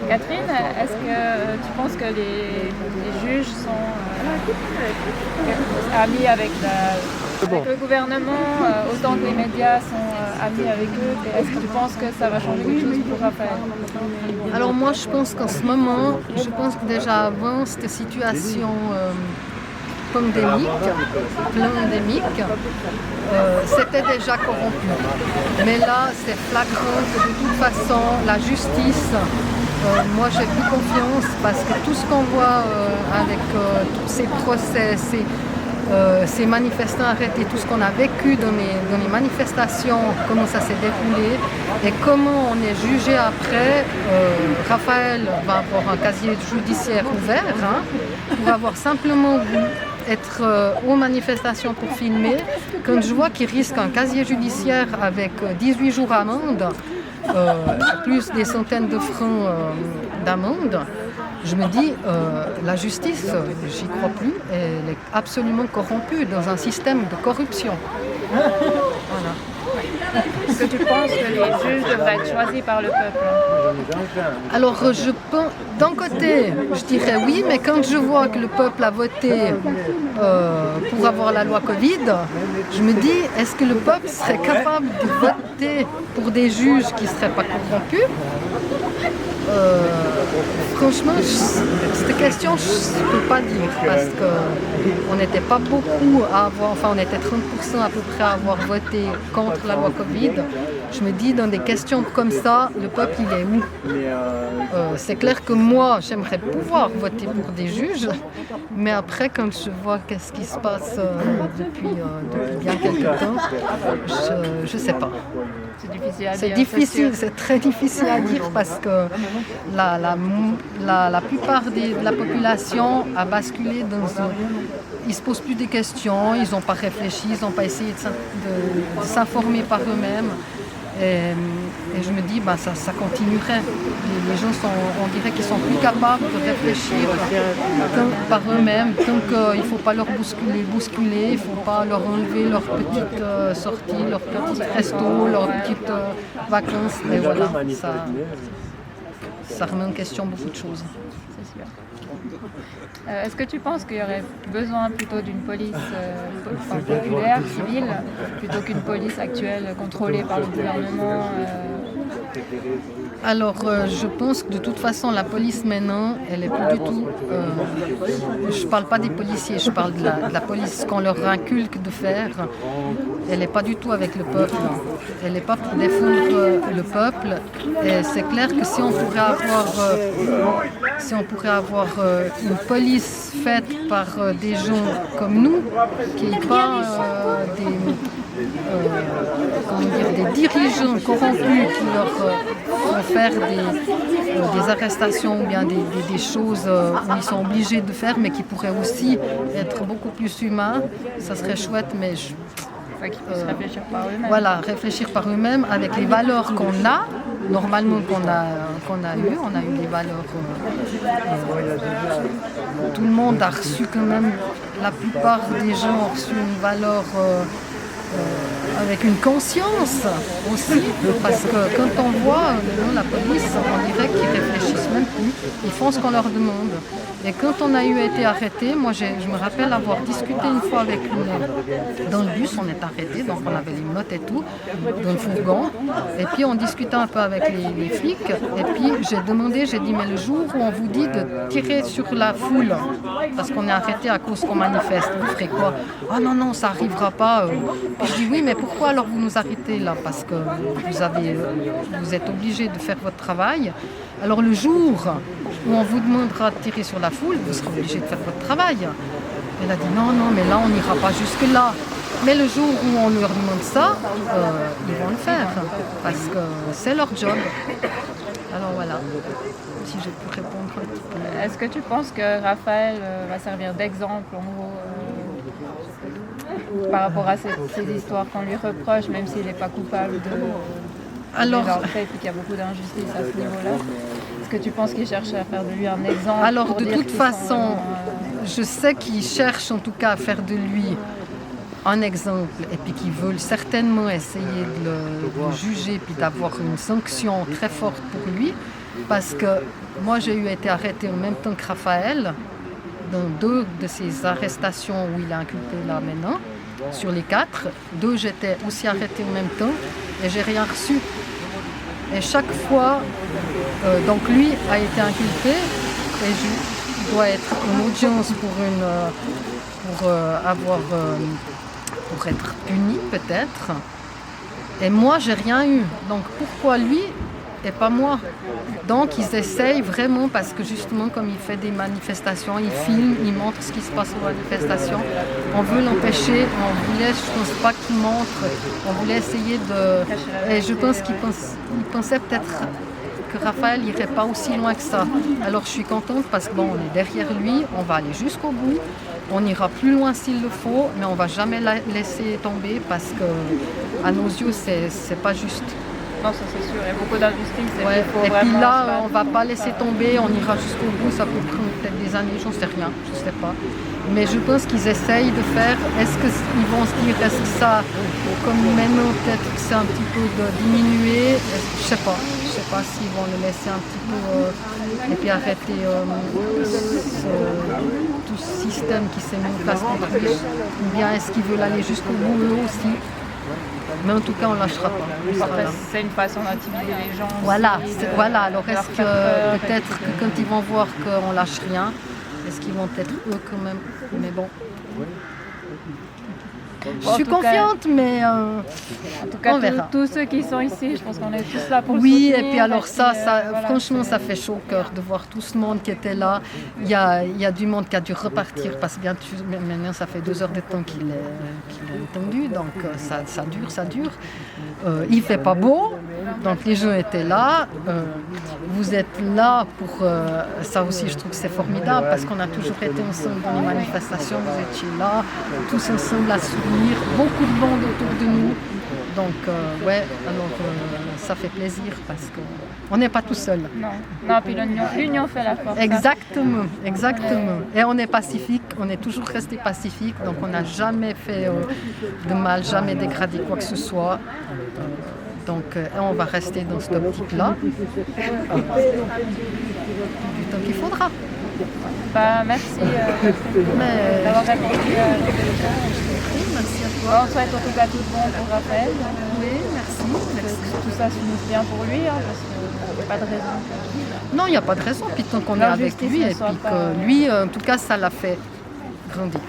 Catherine, est-ce que tu penses que les juges sont amis avec le gouvernement, autant que les médias sont amis avec eux? Et est-ce que tu penses que ça va changer quelque chose pour Raphaël? Alors moi, je pense qu'en ce moment, je pense que déjà avant cette situation pandémique, c'était déjà corrompu. Mais là, c'est flagrant que de toute façon, la justice, moi j'ai plus confiance parce que tout ce qu'on voit avec tous ces procès, ces manifestants arrêtés, tout ce qu'on a vécu dans les manifestations, comment ça s'est déroulé et comment on est jugé après. Raphaël va avoir un casier judiciaire ouvert, pour avoir simplement être aux manifestations pour filmer. Quand je vois qu'il risque un casier judiciaire avec 18 jours d'amende, plus des centaines de francs d'amende, je me dis, la justice, j'y crois plus, elle est absolument corrompue dans un système de corruption. Voilà. Est-ce que tu penses que les juges devraient être choisis par le peuple? Alors, je pense, d'un côté, je dirais oui, mais quand je vois que le peuple a voté pour avoir la loi Covid, je me dis, est-ce que le peuple serait capable de voter pour des juges qui ne seraient pas corrompus? Franchement, cette question, je ne peux pas dire parce qu'on n'était pas beaucoup à avoir, enfin on était 30% à peu près à avoir voté contre la loi Covid. Je me dis, dans des questions comme ça, le peuple, il est où? C'est clair que moi, j'aimerais pouvoir voter pour des juges, mais après, quand je vois qu'est-ce qui se passe depuis bien quelques temps, je ne sais pas. C'est difficile à dire. C'est difficile, c'est très difficile à dire parce que la plupart de la population a basculé dans ils ne se posent plus des questions, ils n'ont pas réfléchi, ils n'ont pas essayé de s'informer par eux-mêmes. Et je me dis, ça continuerait. Les gens on dirait qu'ils sont plus capables de réfléchir par eux-mêmes, tant qu'il ne faut pas leur bousculer, il ne faut pas leur enlever leurs petites sorties, leurs petits restos, leurs petites vacances. Et voilà, ça remet en question beaucoup de choses. C'est sûr. Est-ce que tu penses qu'il y aurait besoin plutôt d'une police populaire, civile, plutôt qu'une police actuelle contrôlée par le gouvernement? Alors, je pense que de toute façon, la police maintenant, elle n'est plus du tout... je ne parle pas des policiers, je parle de la police qu'on leur inculque de faire. Elle n'est pas du tout avec le peuple. Elle n'est pas pour défendre le peuple. Et c'est clair que si on pourrait avoir une police faite par des gens comme nous, qui n'est pas des dirigeants corrompus qui leur font faire des arrestations ou bien des choses où ils sont obligés de faire, mais qui pourraient aussi être beaucoup plus humains, ça serait chouette, mais qu'ils puissent réfléchir par eux-mêmes. Voilà, réfléchir par eux-mêmes avec les valeurs qu'on a, normalement qu'on a eu des valeurs. Tout le monde a reçu quand même, la plupart des gens ont reçu une valeur avec une conscience aussi, parce que quand on voit la police, on dirait qu'ils réfléchissent même plus, ils font ce qu'on leur demande. Et quand on a été arrêté, moi je me rappelle avoir discuté une fois avec dans le bus, on est arrêté, donc on avait les notes et tout, dans le fourgon, et puis on discutait un peu avec les flics, et puis j'ai dit, mais le jour où on vous dit de tirer sur la foule, parce qu'on est arrêté à cause qu'on manifeste, vous ferez quoi? Ah non, ça n'arrivera pas. Puis je dis, oui, mais pourquoi alors vous nous arrêtez là? Parce que vous êtes obligés de faire votre travail. Alors le jour où on vous demandera de tirer sur la foule, vous serez obligés de faire votre travail. Elle a dit, non, mais là on n'ira pas jusque-là. Mais le jour où on leur demande ça, ils vont le faire, parce que c'est leur job. Alors voilà, si je peux répondre un petit peu. Est-ce que tu penses que Raphaël va servir d'exemple, en gros, par rapport à ces histoires qu'on lui reproche, même s'il n'est pas coupable de fait, et qu'il y a beaucoup d'injustice à ce niveau-là? Est-ce que tu penses qu'il cherche à faire de lui un exemple? Alors de toute façon, je sais qu'il cherche en tout cas à faire de lui un exemple et puis qui veulent certainement essayer de le juger puis d'avoir une sanction très forte pour lui, parce que moi j'ai été arrêtée en même temps que Raphaël dans 2 de ces arrestations où il est inculpé là maintenant. Sur les 4, 2 j'étais aussi arrêtée en même temps et j'ai rien reçu. Et chaque fois, donc lui a été inculpé et il doit être en audience pour être puni peut-être. Et moi j'ai rien eu. Donc pourquoi lui et pas moi? Donc ils essayent vraiment, parce que justement comme il fait des manifestations, il filme, il montre ce qui se passe aux manifestations. On veut l'empêcher, on voulait, je pense pas qu'il montre, on voulait essayer de... Et je pense qu'il pensait peut-être que Raphaël irait pas aussi loin que ça. Alors je suis contente parce que bon, on est derrière lui, on va aller jusqu'au bout, on ira plus loin s'il le faut, mais on va jamais la laisser tomber parce que à nos yeux c'est pas juste. Non, ça c'est sûr, il y a beaucoup d'injustice. Ouais. Et puis là, on ne va pas laisser tomber, on ira jusqu'au bout, ça peut prendre peut-être des années, j'en sais rien, je ne sais pas. Mais je pense qu'ils essayent de faire, est-ce qu'ils vont se dire, est-ce que ça, comme maintenant peut-être que c'est un petit peu de diminuer, je ne sais pas s'ils vont le laisser un petit peu et puis arrêter tout ce système qui s'est mis en place contre lui, ou bien est-ce qu'ils veulent aller jusqu'au bout eux aussi. Mais en tout cas, on ne lâchera pas. Après, c'est une façon d'intimider les gens. Voilà, alors est-ce que peut-être que quand ils vont voir qu'on ne lâche rien, est-ce qu'ils vont peut-être eux quand même. Mais bon. Je suis confiante, mais en tout cas, tous ceux qui sont ici, je pense qu'on est tous là pour le oui, soutenir. Et puis alors franchement, ça fait chaud au cœur de voir tout ce monde qui était là. Il y a du monde qui a dû repartir parce que maintenant, ça fait 2 heures de temps qu'il est entendu, donc ça dure. Il ne fait pas beau, donc les gens étaient là. Vous êtes là pour... ça aussi, je trouve que c'est formidable parce qu'on a toujours été ensemble dans les manifestations. Vous étiez là, tous ensemble à soutenir. Beaucoup de monde autour de nous. Donc, ça fait plaisir parce qu'on n'est pas tout seul. Non, puis l'union fait la force. Exactement. Et on est pacifique, on est toujours resté pacifique, donc on n'a jamais fait de mal, jamais dégradé quoi que ce soit. Donc, on va rester dans cette optique-là du temps qu'il faudra. Merci d'avoir répondu. Merci à toi. On souhaite en tout cas tout bon pour Raphaël. Oui, merci. Que tout ça se finisse bien pour lui, parce qu'il n'y a pas de raison. Non, il n'y a pas de raison. Puis tant qu'on est avec lui, et puis que lui, en tout cas, ça l'a fait grandir.